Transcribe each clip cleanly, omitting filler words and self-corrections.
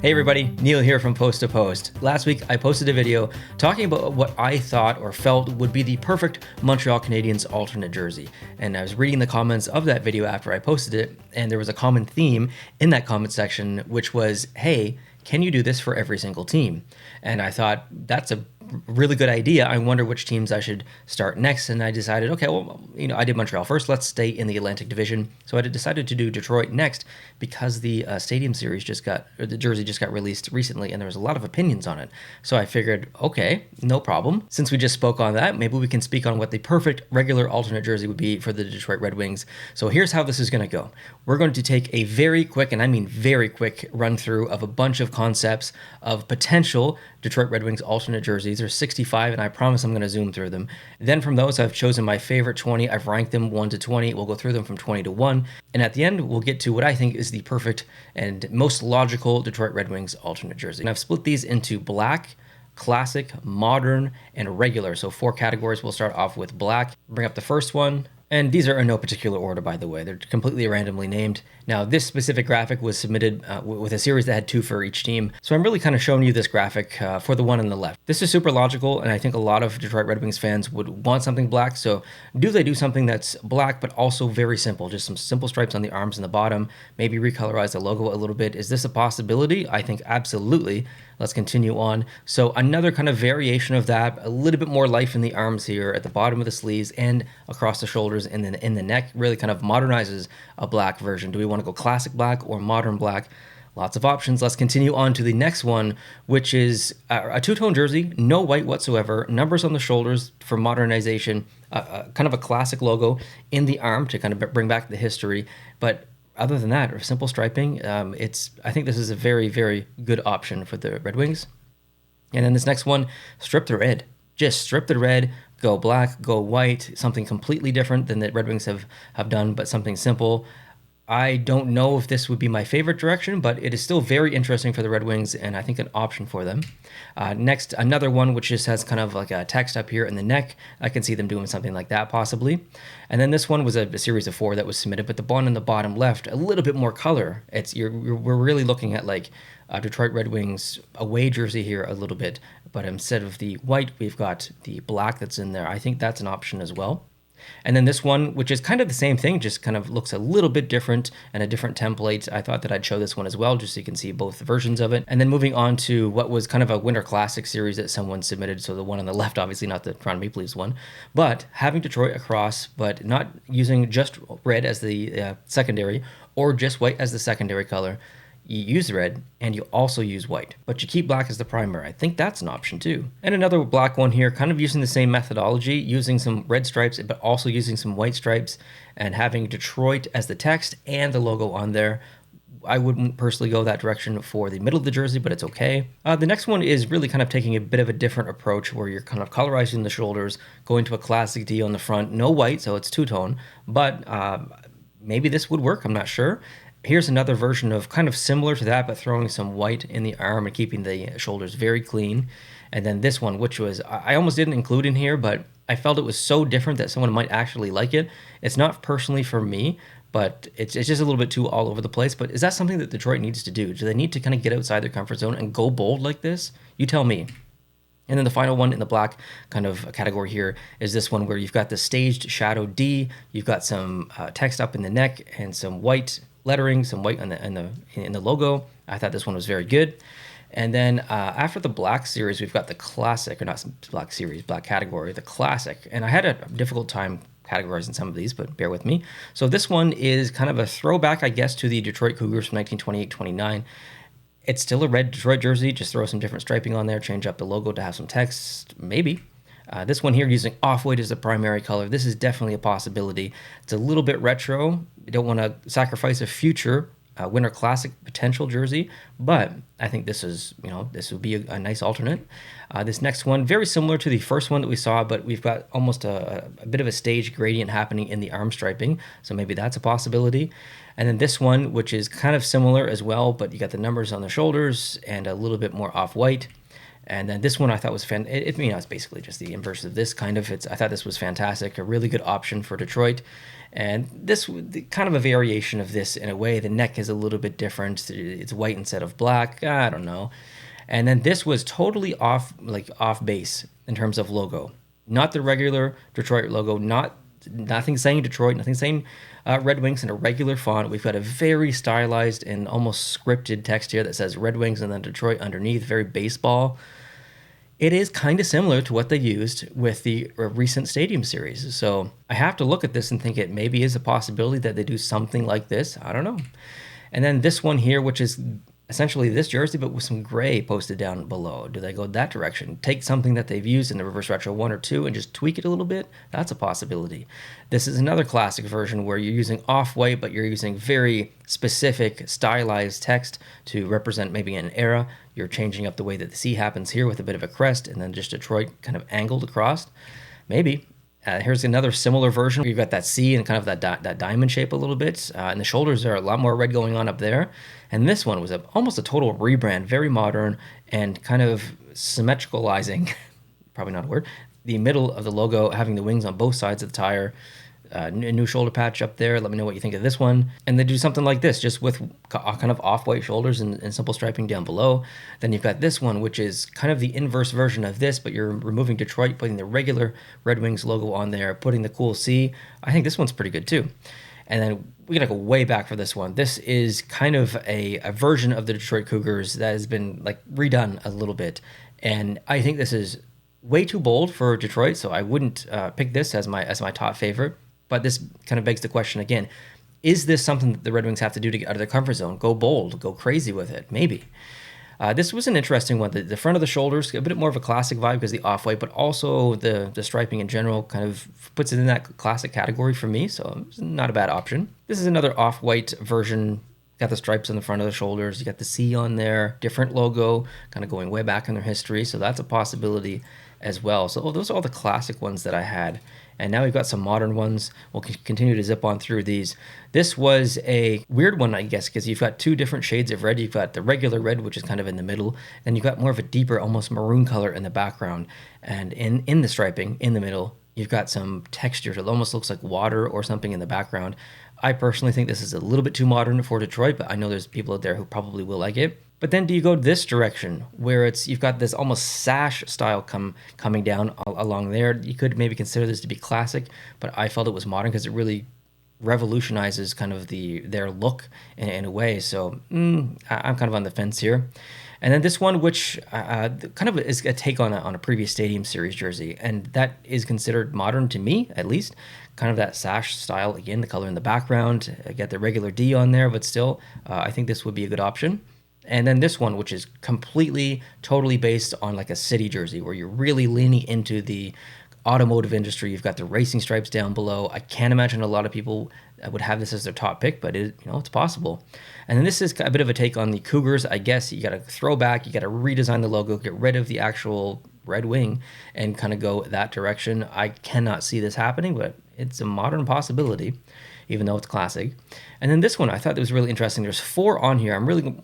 Hey everybody, Neil here from Post to Post. Last week I posted a video talking about what I thought or felt would be the perfect Montreal Canadiens alternate jersey. And I was reading the comments of that video after I posted it, and there was a common theme in that comment section, which was, hey, can you do this for every single team? And I thought, that's a really good idea. I wonder which teams I should start next. And I decided, okay, well, I did Montreal first. Let's stay in the Atlantic Division. So I decided to do Detroit next because the Stadium Series the jersey just got released recently, and there was a lot of opinions on it. So I figured, okay, no problem. Since we just spoke on that, maybe we can speak on what the perfect regular alternate jersey would be for the Detroit Red Wings. So here's how this is going to go. We're going to take a very quick, and I mean very quick, run through of a bunch of concepts of potential Detroit Red Wings alternate jerseys. There's 65, and I promise I'm going to zoom through them. Then from those, I've chosen my favorite 20. I've ranked them 1 to 20. We'll go through them from 20 to 1. And at the end, we'll get to what I think is the perfect and most logical Detroit Red Wings alternate jersey. And I've split these into black, classic, modern, and regular. So 4 categories. We'll start off with black. Bring up the first one. And these are in no particular order, by the way. They're completely randomly named. Now, this specific graphic was submitted with a series that had 2 for each team. So I'm really kind of showing you this graphic for the one on the left. This is super logical, and I think a lot of Detroit Red Wings fans would want something black. So they do something that's black, but also very simple? Just some simple stripes on the arms and the bottom. Maybe recolorize the logo a little bit. Is this a possibility? I think absolutely. Let's continue on. So another kind of variation of that, a little bit more life in the arms here at the bottom of the sleeves and across the shoulders and then in the neck. Really kind of modernizes a black version. Do we want to go classic black or modern black? Lots of options. Let's continue on to the next one, which is a two-tone jersey, no white whatsoever, numbers on the shoulders for modernization, kind of a classic logo in the arm to kind of bring back the history. But other than that, simple striping, I think this is a very, very good option for the Red Wings. And then this next one, strip the red. Just strip the red, go black, go white, something completely different than the Red Wings have done, but something simple. I don't know if this would be my favorite direction, but it is still very interesting for the Red Wings, and I think an option for them. Next, another one which just has kind of like a text up here in the neck. I can see them doing something like that possibly. And then this one was a series of 4 that was submitted, but the one in the bottom left, a little bit more color. We're really looking at like Detroit Red Wings away jersey here a little bit, but instead of the white, we've got the black that's in there. I think that's an option as well. And then this one, which is kind of the same thing, just kind of looks a little bit different and a different template. I thought that I'd show this one as well, just so you can see both versions of it. And then moving on to what was kind of a Winter Classic series that someone submitted. So the one on the left, obviously not the Toronto Maple Leafs one, but having Detroit across, but not using just red as the secondary or just white as the secondary color. You use red and you also use white, but you keep black as the primary. I think that's an option too. And another black one here, kind of using the same methodology, using some red stripes, but also using some white stripes and having Detroit as the text and the logo on there. I wouldn't personally go that direction for the middle of the jersey, but it's okay. The next one is really kind of taking a bit of a different approach where you're kind of colorizing the shoulders, going to a classic D on the front, no white, so it's two-tone, but maybe this would work, I'm not sure. Here's another version of kind of similar to that, but throwing some white in the arm and keeping the shoulders very clean. And then this one, which was, I almost didn't include in here, but I felt it was so different that someone might actually like it. It's not personally for me, but it's just a little bit too all over the place. But is that something that Detroit needs to do? Do they need to kind of get outside their comfort zone and go bold like this? You tell me. And then the final one in the black kind of category here is this one where you've got the staged shadow D, you've got some text up in the neck and some white lettering, some white in the logo. I thought this one was very good. And then after the black series, we've got the classic, or not black series, black category, the classic. And I had a difficult time categorizing some of these, but bear with me. So this one is kind of a throwback, I guess, to the Detroit Cougars from 1928-29. It's still a red Detroit jersey, just throw some different striping on there, change up the logo to have some text, maybe. This one here using off-white as the primary color. This is definitely a possibility. It's a little bit retro. You don't want to sacrifice a future Winter Classic potential jersey, but I think this would be a nice alternate. This next one, very similar to the first one that we saw, but we've got almost a bit of a stage gradient happening in the arm striping, so maybe that's a possibility. And then this one, which is kind of similar as well, but you got the numbers on the shoulders and a little bit more off-white. And then this one I thought was it's basically just the inverse of this kind of. I thought this was fantastic, a really good option for Detroit. And this kind of a variation of this in a way. The neck is a little bit different. It's white instead of black. I don't know. And then this was totally off base in terms of logo. Not the regular Detroit logo. Nothing saying Detroit. Nothing saying Red Wings in a regular font. We've got a very stylized and almost scripted text here that says Red Wings and then Detroit underneath. Very baseball. It is kind of similar to what they used with the recent Stadium Series. So I have to look at this and think it maybe is a possibility that they do something like this. I don't know. And then this one here, which is essentially this jersey, but with some gray posted down below. Do they go that direction? Take something that they've used in the Reverse Retro 1 or 2 and just tweak it a little bit? That's a possibility. This is another classic version where you're using off-white, but you're using very specific stylized text to represent maybe an era. You're changing up the way that the C happens here with a bit of a crest and then just Detroit kind of angled across. Maybe. Here's another similar version where you've got that C and kind of that diamond shape a little bit. And the shoulders are a lot more red going on up there. And this one was almost a total rebrand, very modern and kind of symmetricalizing, probably not a word, the middle of the logo, having the wings on both sides of the tire. A new shoulder patch up there. Let me know what you think of this one. And they do something like this, just with kind of off-white shoulders and simple striping down below. Then you've got this one, which is kind of the inverse version of this, but you're removing Detroit, putting the regular Red Wings logo on there, putting the cool C. I think this one's pretty good too. And then we gotta go way back for this one. This is kind of a version of the Detroit Cougars that has been like redone a little bit. And I think this is way too bold for Detroit, so I wouldn't pick this as my top favorite. But this kind of begs the question again, is this something that the Red Wings have to do to get out of their comfort zone? Go bold, go crazy with it, maybe. This was an interesting one. The front of the shoulders, a bit more of a classic vibe because the off-white, but also the striping in general kind of puts it in that classic category for me, so it's not a bad option. This is another off-white version. Got the stripes on the front of the shoulders. You got the C on there, different logo, kind of going way back in their history, so that's a possibility as well. So those are all the classic ones that I had. And now we've got some modern ones. We'll continue to zip on through these. This was a weird one, I guess, because you've got two different shades of red. You've got the regular red, which is kind of in the middle. Then you've got more of a deeper, almost maroon color in the background. And in the striping, in the middle, you've got some texture. It almost looks like water or something in the background. I personally think this is a little bit too modern for Detroit, but I know there's people out there who probably will like it. But then do you go this direction where you've got this almost sash style coming down along there? You could maybe consider this to be classic, but I felt it was modern because it really revolutionizes kind of their look in a way. So I'm kind of on the fence here. And then this one, which kind of is a take on a previous Stadium Series jersey, and that is considered modern to me, at least. Kind of that sash style, again, the color in the background. I get the regular D on there, but still, I think this would be a good option. And then this one, which is totally based on like a city jersey, where you're really leaning into the automotive industry. You've got the racing stripes down below. I can't imagine a lot of people would have this as their top pick, but it's possible. And then this is a bit of a take on the Cougars. I guess you got to throw back, you got to redesign the logo, get rid of the actual Red Wing, and kind of go that direction. I cannot see this happening, but it's a modern possibility, even though it's classic. And then this one, I thought it was really interesting. There's 4 on here. I'm really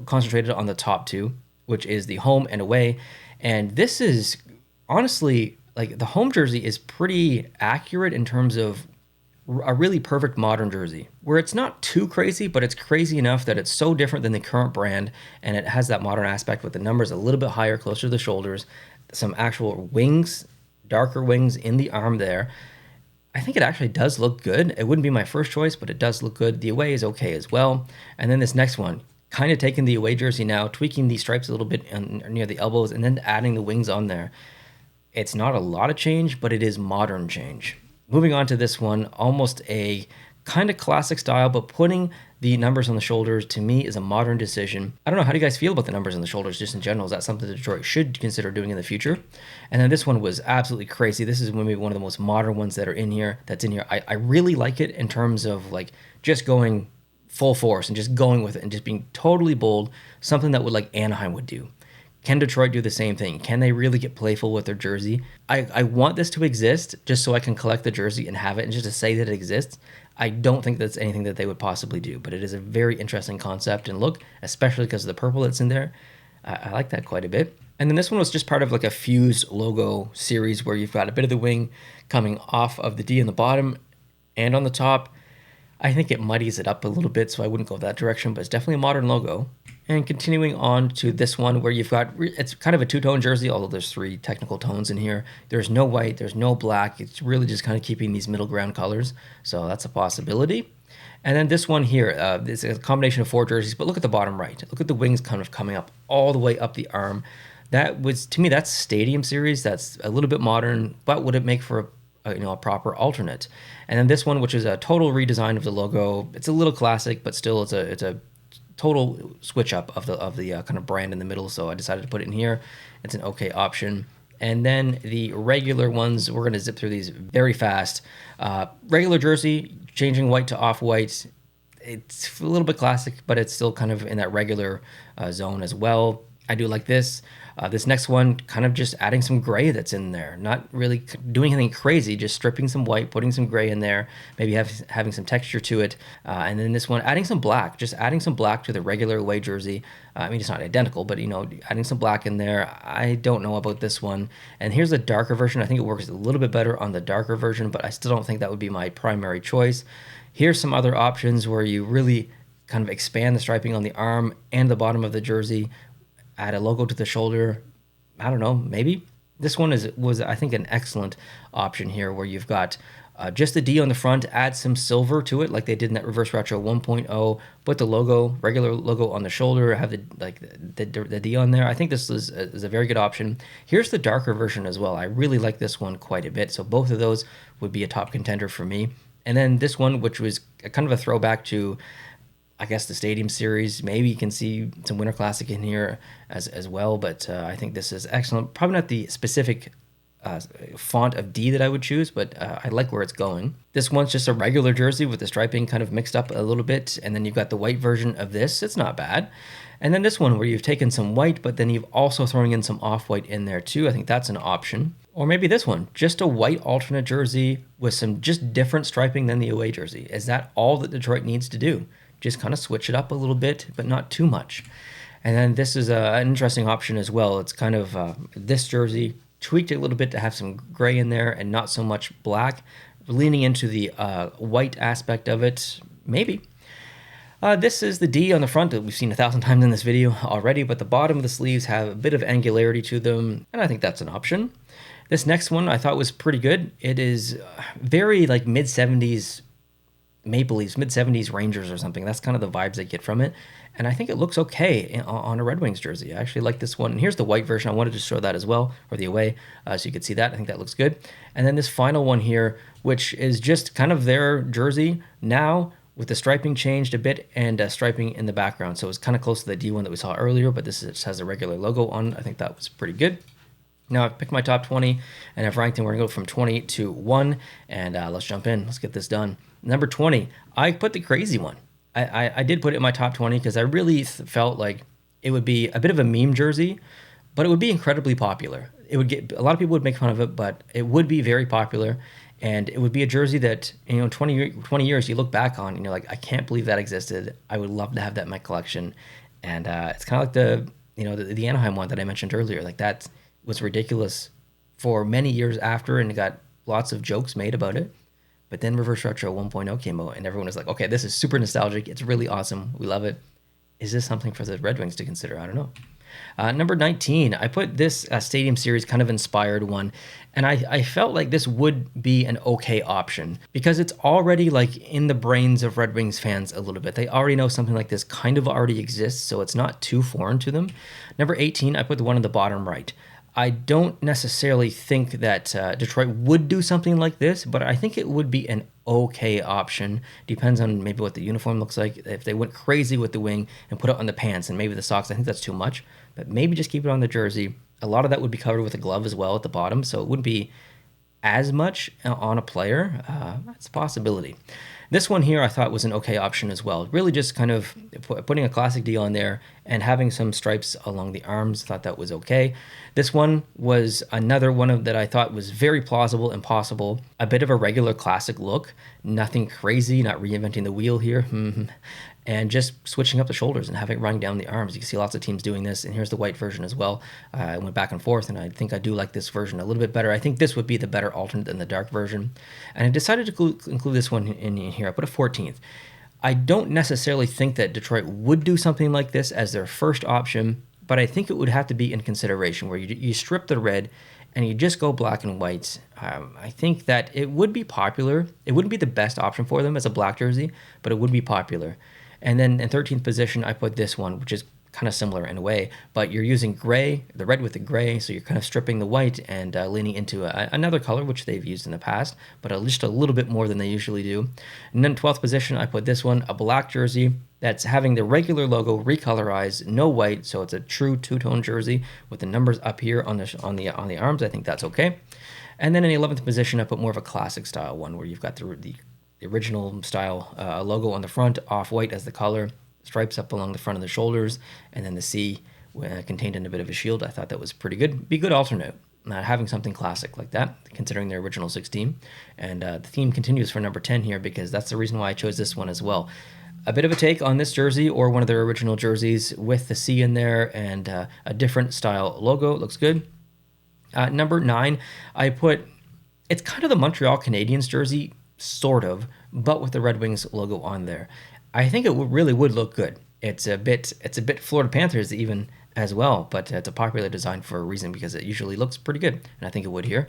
concentrated on the top 2, which is the home and away. And this is honestly, like, the home jersey is pretty accurate in terms of a really perfect modern jersey, where it's not too crazy, but it's crazy enough that it's so different than the current brand, and it has that modern aspect with the numbers a little bit higher, closer to the shoulders, some actual wings, darker wings in the arm there. I think it actually does look good. It wouldn't be my first choice, but it does look good. The away is okay as well. And then this next one, kind of taking the away jersey now, tweaking the stripes a little bit near the elbows, and then adding the wings on there. It's not a lot of change, but it is modern change. Moving on to this one, almost a kind of classic style, but putting the numbers on the shoulders, to me, is a modern decision. I don't know, how do you guys feel about the numbers on the shoulders just in general? Is that something that Detroit should consider doing in the future? And then this one was absolutely crazy. This is maybe one of the most modern ones that's in here. I really like it in terms of like just going full force and just going with it and just being totally bold, something that would like Anaheim would do. Can Detroit do the same thing? Can they really get playful with their jersey? I want this to exist just so I can collect the jersey and have it, and just to say that it exists. I don't think that's anything that they would possibly do, but it is a very interesting concept and look, especially because of the purple that's in there. I like that quite a bit. And then this one was just part of like a Fuse logo series where you've got a bit of the wing coming off of the D on the bottom and on the top. I think it muddies it up a little bit, so I wouldn't go that direction, but it's definitely a modern logo. And continuing on to this one where you've got, it's kind of a two-tone jersey, although there's 3 technical tones in here. There's no white, there's no black. It's really just kind of keeping these middle ground colors. So that's a possibility. And then this one here, it's a combination of 4 jerseys, but look at the bottom right. Look at the wings kind of coming up all the way up the arm. That was, to me, that's Stadium Series. That's a little bit modern, but would it make for a proper alternate? And then this one, which is a total redesign of the logo. It's a little classic, but still it's a total switch up of the kind of brand in the middle. So I decided to put it in here. It's an okay option. And then the regular ones, we're going to zip through these very fast. Regular jersey, changing white to off-white. It's a little bit classic, but it's still kind of in that regular zone as well. I do like this. This next one, kind of just adding some gray that's in there. Not really doing anything crazy, just stripping some white, putting some gray in there, maybe having some texture to it. And then this one, adding some black, just adding some black to the regular away jersey. I mean, it's not identical, but, adding some black in there. I don't know about this one. And here's the darker version. I think it works a little bit better on the darker version, but I still don't think that would be my primary choice. Here's some other options where you really kind of expand the striping on the arm and the bottom of the jersey. Add a logo to the shoulder. I don't know, maybe. This one was I think, an excellent option here where you've got just the D on the front, add some silver to it like they did in that Reverse Retro 1.0, put the logo, regular logo on the shoulder, have the D on there. I think this is a very good option. Here's the darker version as well. I really like this one quite a bit. So both of those would be a top contender for me. And then this one, which was kind of a throwback to, I guess, the Stadium Series. Maybe you can see some Winter Classic in here as well, but I think this is excellent. Probably not the specific font of D that I would choose, but I like where it's going. This one's just a regular jersey with the striping kind of mixed up a little bit, and then you've got the white version of this. It's not bad. And then this one where you've taken some white, but then you've also thrown in some off-white in there too. I think that's an option. Or maybe this one, just a white alternate jersey with some just different striping than the away jersey. Is that all that Detroit needs to do? Just kind of switch it up a little bit, but not too much. And then this is an interesting option as well. It's kind of this jersey, tweaked it a little bit to have some gray in there and not so much black, leaning into the white aspect of it, maybe. This is the D on the front that we've seen 1,000 times in this video already, but the bottom of the sleeves have a bit of angularity to them, and I think that's an option. This next one I thought was pretty good. It is very like mid-70s Maple Leafs, mid-70s Rangers or something. That's kind of the vibes I get from it. And I think it looks okay on a Red Wings jersey. I actually like this one. And here's the white version. I wanted to show that as well, or the away, so you could see that. I think that looks good. And then this final one here, which is just kind of their jersey now with the striping changed a bit and striping in the background. So it's kind of close to the D one that we saw earlier, but this just has a regular logo on. I think that was pretty good. Now I've picked my top 20 and I've ranked them. We're going to go from 20 to 1, and let's jump in. Let's get this done. Number 20, I put the crazy one. I did put it in my top 20 because I really felt like it would be a bit of a meme jersey, but it would be incredibly popular. It would get, a lot of people would make fun of it, but it would be very popular, and it would be a jersey that, 20 years you look back on and you're like, I can't believe that existed. I would love to have that in my collection. And it's kind of like the Anaheim one that I mentioned earlier. Like, that was ridiculous for many years after, and it got lots of jokes made about it. But then Reverse Retro 1.0 came out, and everyone was like, okay, this is super nostalgic. It's really awesome. We love it. Is this something for the Red Wings to consider? I don't know. Number 19, I put this Stadium Series kind of inspired one, and I felt like this would be an okay option because it's already like in the brains of Red Wings fans a little bit. They already know something like this kind of already exists, so it's not too foreign to them. Number 18, I put the one in the bottom right. I don't necessarily think that Detroit would do something like this, but I think it would be an okay option. Depends on maybe what the uniform looks like. If they went crazy with the wing and put it on the pants and maybe the socks, I think that's too much. But maybe just keep it on the jersey. A lot of that would be covered with a glove as well at the bottom, so it wouldn't be as much on a player. That's a possibility. This one here I thought was an okay option as well. Really just kind of putting a classic D on there and having some stripes along the arms. Thought that was okay. This one was another one that I thought was very plausible and possible. A bit of a regular classic look. Nothing crazy, not reinventing the wheel here. and just switching up the shoulders and having it running down the arms. You can see lots of teams doing this, and here's the white version as well. I went back and forth, and I think I do like this version a little bit better. I think this would be the better alternate than the dark version, and I decided to include this one in here. I put a 14th. I don't necessarily think that Detroit would do something like this as their first option, but I think it would have to be in consideration, where you strip the red and you just go black and white. I think that it would be popular. It wouldn't be the best option for them as a black jersey, but it would be popular. And then in 13th position, I put this one, which is kind of similar in a way, but you're using gray, the red with the gray, so you're kind of stripping the white and leaning into another color, which they've used in the past, but just a little bit more than they usually do. And then 12th position, I put this one, a black jersey that's having the regular logo recolorized, no white, so it's a true two-tone jersey with the numbers up here on the arms. I think that's okay. And then in the 11th position, I put more of a classic style one, where you've got the original style logo on the front, off-white as the color, stripes up along the front of the shoulders, and then the C contained in a bit of a shield. I thought that was pretty good. Be a good alternate, having something classic like that, considering their original 16. And the theme continues for number 10 here, because that's the reason why I chose this one as well. A bit of a take on this jersey or one of their original jerseys with the C in there and a different style logo. It looks good. Number 9, I put, it's kind of the Montreal Canadiens jersey, sort of, but with the Red Wings logo on there. I think it really would look good. It's a bit Florida Panthers even as well, but it's a popular design for a reason, because it usually looks pretty good, and I think it would here.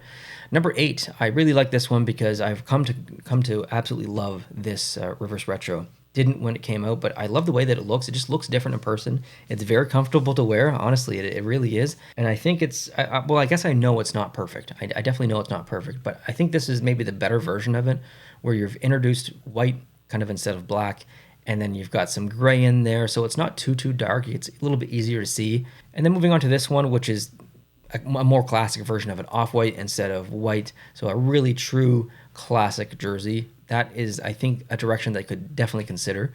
Number 8, I really like this one because I've come to absolutely love this reverse retro. Didn't when it came out, but I love the way that it looks. It just looks different in person. It's very comfortable to wear. Honestly, it really is. And I think it's, well, I guess I know it's not perfect. I definitely know it's not perfect, but I think this is maybe the better version of it, where you've introduced white kind of instead of black, and then you've got some gray in there, so it's not too dark. It's a little bit easier to see. And then moving on to this one, which is a more classic version of an off-white instead of white, so a really true classic jersey. That is, I think, a direction they could definitely consider.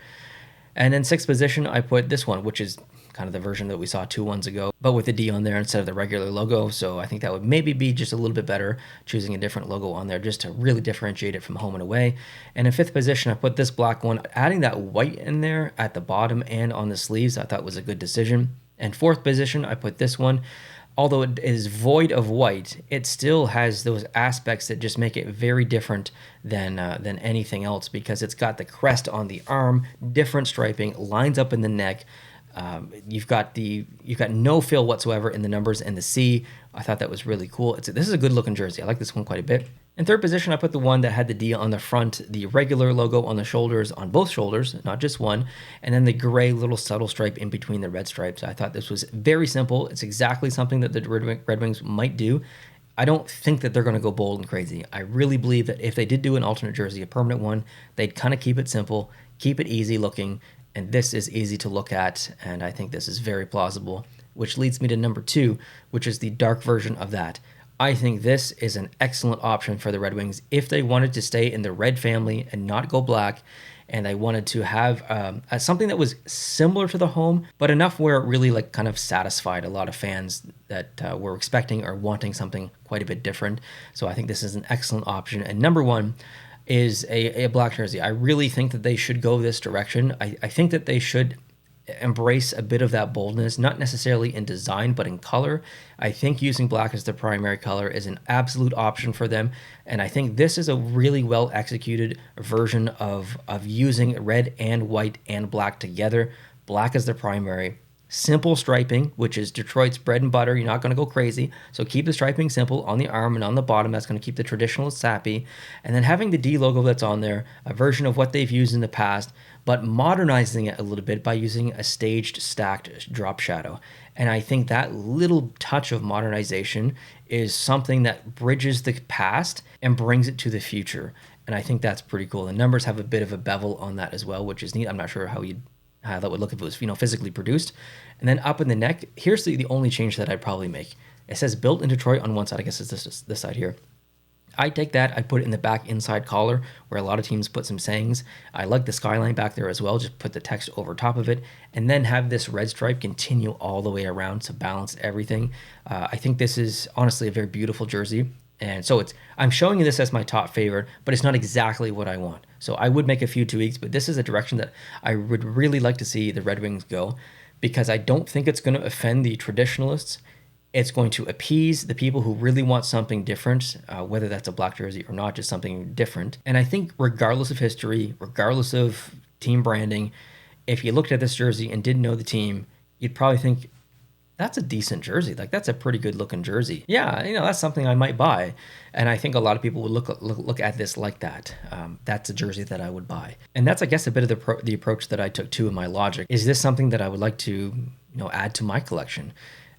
And then 6th position, I put this one, which is kind of the version that we saw 2 ones ago, but with the D on there instead of the regular logo. So I think that would maybe be just a little bit better, choosing a different logo on there just to really differentiate it from home and away. And in 5th position, I put this black one. Adding that white in there at the bottom and on the sleeves, I thought was a good decision. And 4th position, I put this one. Although it is void of white, it still has those aspects that just make it very different than anything else, because it's got the crest on the arm, different striping, lines up in the neck. You've got no fill whatsoever in the numbers and the C. I thought that was really cool. This is a good looking jersey. I like this one quite a bit. In 3rd position, I put the one that had the D on the front, the regular logo on the shoulders, on both shoulders, not just one, and then the gray little subtle stripe in between the red stripes. I thought this was very simple. It's exactly something that the Red Wings might do. I don't think that they're going to go bold and crazy. I really believe that if they did do an alternate jersey, a permanent one, they'd kind of keep it simple, keep it easy looking, and this is easy to look at, and I think this is very plausible, which leads me to number 2, which is the dark version of that. I think this is an excellent option for the Red Wings if they wanted to stay in the red family and not go black, and they wanted to have something that was similar to the home, but enough where it really kind of satisfied a lot of fans that were expecting or wanting something quite a bit different. So I think this is an excellent option. And number 1 is a black jersey. I really think that they should go this direction. I think that they should embrace a bit of that boldness, not necessarily in design, but in color. I think using black as the primary color is an absolute option for them. And I think this is a really well executed version of using red and white and black together. Black as the primary. Simple striping, which is Detroit's bread and butter. You're not going to go crazy. So keep the striping simple on the arm and on the bottom. That's going to keep the traditional sappy. And then having the D logo that's on there, a version of what they've used in the past, but modernizing it a little bit by using a staged stacked drop shadow. And I think that little touch of modernization is something that bridges the past and brings it to the future. And I think that's pretty cool. The numbers have a bit of a bevel on that as well, which is neat. I'm not sure how that would look if it was physically produced. And then up in the neck, here's the only change that I'd probably make. It says built in Detroit on one side. I guess it's this side here. I take that, I put it in the back inside collar where a lot of teams put some sayings. I like the skyline back there as well. Just put the text over top of it and then have this red stripe continue all the way around to balance everything. I think this is honestly a very beautiful jersey. And so I'm showing you this as my top favorite, but it's not exactly what I want. So I would make a few tweaks, but this is a direction that I would really like to see the Red Wings go, because I don't think it's going to offend the traditionalists. It's going to appease the people who really want something different, whether that's a black jersey or not, just something different. And I think regardless of history, regardless of team branding, if you looked at this jersey and didn't know the team, you'd probably think, that's a decent jersey. Like, that's a pretty good looking jersey. Yeah, that's something I might buy. And I think a lot of people would look at this like that. That's a jersey that I would buy. And that's, I guess, a bit of the approach that I took too in my logic. Is this something that I would like to, add to my collection?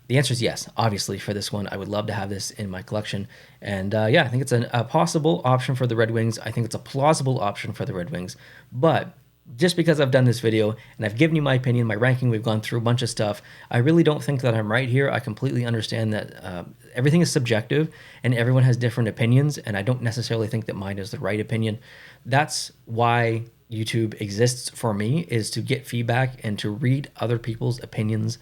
The answer is yes. Obviously, for this one, I would love to have this in my collection. And yeah, I think it's a possible option for the Red Wings. I think it's a plausible option for the Red Wings. But just because I've done this video and I've given you my opinion, my ranking, we've gone through a bunch of stuff, I really don't think that I'm right here. I completely understand that everything is subjective and everyone has different opinions, and I don't necessarily think that mine is the right opinion. That's why YouTube exists for me, is to get feedback and to read other people's opinions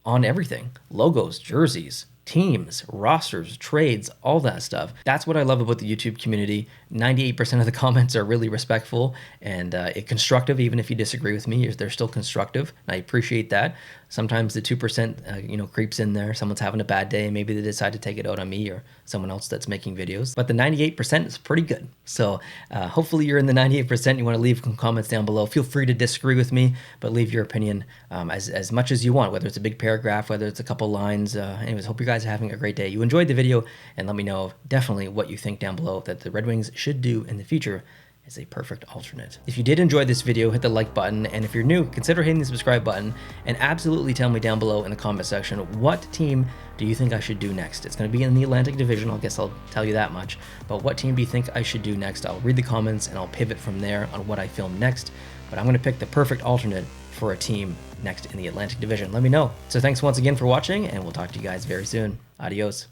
on everything. Logos, jerseys, teams, rosters, trades, all that stuff. That's what I love about the YouTube community. 98% of the comments are really respectful and constructive. Even if you disagree with me, they're still constructive. And I appreciate that. Sometimes the 2%, creeps in there. Someone's having a bad day and maybe they decide to take it out on me or someone else that's making videos. But the 98% is pretty good. So hopefully you're in the 98%. You want to leave some comments down below. Feel free to disagree with me, but leave your opinion as much as you want, whether it's a big paragraph, whether it's a couple lines. Anyways, hope you guys are having a great day. You enjoyed the video, and let me know definitely what you think down below that the Red Wings should do in the future as a perfect alternate. If you did enjoy this video, hit the like button, and if you're new, consider hitting the subscribe button, and absolutely tell me down below in the comment section, what team do you think I should do next? It's going to be in the Atlantic Division, I guess I'll tell you that much, but what team do you think I should do next? I'll read the comments and I'll pivot from there on what I film next, but I'm going to pick the perfect alternate for a team next in the Atlantic Division. Let me know. So thanks once again for watching, and we'll talk to you guys very soon. Adios.